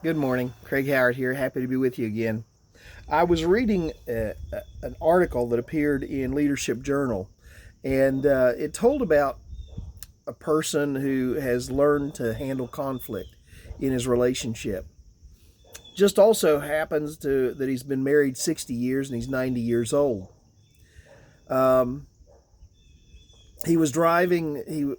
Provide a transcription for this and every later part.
Good morning. Craig Howard here. Happy to be with you again. I was reading an article that appeared in Leadership Journal, and it told about a person who has learned to handle conflict in his relationship. Just also happens to that he's been married 60 years and he's 90 years old. Um, he was driving.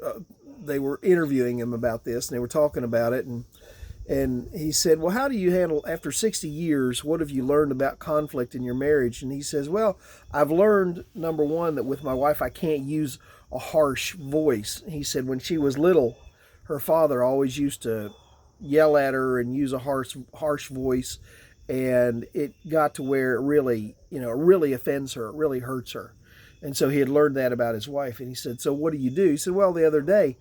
They were interviewing him about this, and they were talking about it, and he said, "Well, how do you handle after 60 years? What have you learned about conflict in your marriage?" And he says, "Well, I've learned number one that with my wife I can't use a harsh voice." He said when she was little, her father always used to yell at her and use a harsh voice, and it got to where it really offends her, it really hurts her. And so he had learned that about his wife. And he said, "So what do you do?" He said, "Well, the other day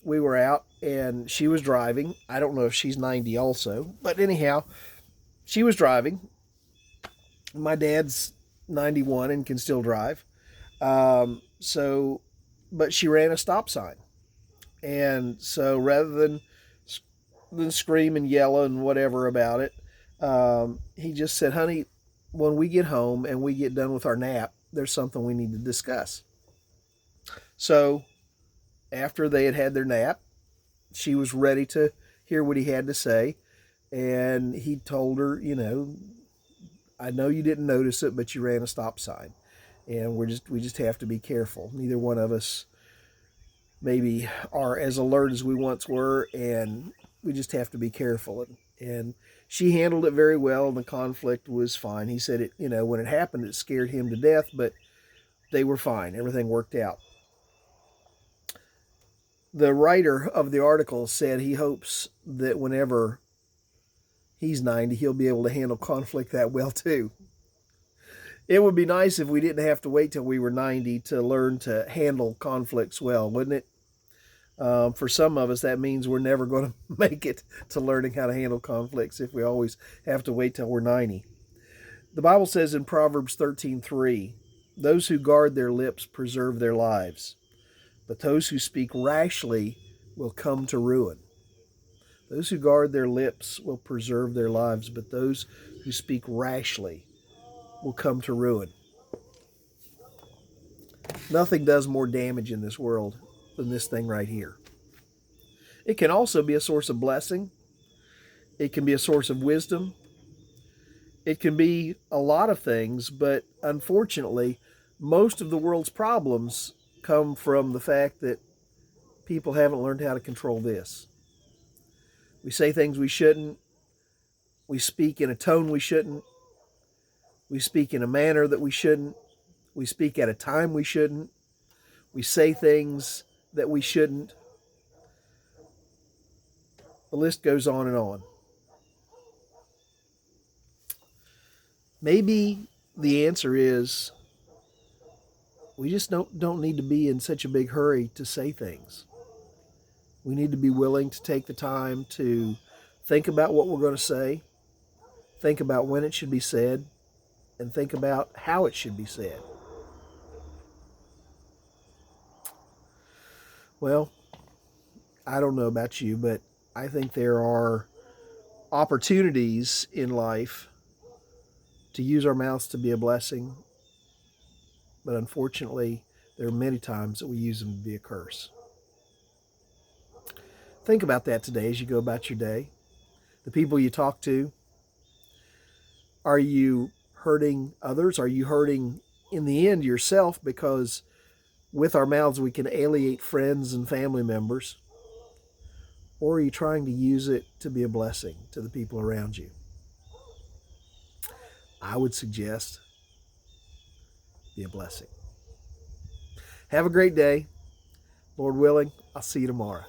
we were out and she was driving. I don't know if she's 90 also, but anyhow, she was driving. My dad's 91 and can still drive. But she ran a stop sign. And so rather than scream and yell and whatever about it, he just said, "Honey, when we get home and we get done with our nap, there's something we need to discuss." So after they had their nap, she was ready to hear what he had to say. And he told her, "I know you didn't notice it, but you ran a stop sign. And we just have to be careful. Neither one of us maybe are as alert as we once were, and we just have to be careful." And she handled it very well, and the conflict was fine. He said when it happened, it scared him to death, but they were fine. Everything worked out. The writer of the article said he hopes that whenever he's 90, he'll be able to handle conflict that well too. It would be nice if we didn't have to wait till we were 90 to learn to handle conflicts well, wouldn't it? For some of us, that means we're never going to make it to learning how to handle conflicts if we always have to wait till we're 90. The Bible says in Proverbs 13:3, "Those who guard their lips preserve their lives, but those who speak rashly will come to ruin." Those who guard their lips will preserve their lives, but those who speak rashly will come to ruin. Nothing does more damage in this world than this thing right here. It can also be a source of blessing. It can be a source of wisdom. It can be a lot of things, but unfortunately, most of the world's problems come from the fact that people haven't learned how to control this. We say things we shouldn't. We speak in a tone we shouldn't. We speak in a manner that we shouldn't. We speak at a time we shouldn't. We say things that we shouldn't. The list goes on and on. Maybe the answer is we just don't need to be in such a big hurry to say things. We need to be willing to take the time to think about what we're going to say, think about when it should be said, and think about how it should be said. Well, I don't know about you, but I think there are opportunities in life to use our mouths to be a blessing, but unfortunately, there are many times that we use them to be a curse. Think about that today as you go about your day. The people you talk to, are you hurting others? Are you hurting in the end yourself? Because with our mouths we can alienate friends and family members. Or are you trying to use it to be a blessing to the people around you? I would suggest be a blessing. Have a great day. Lord willing, I'll see you tomorrow.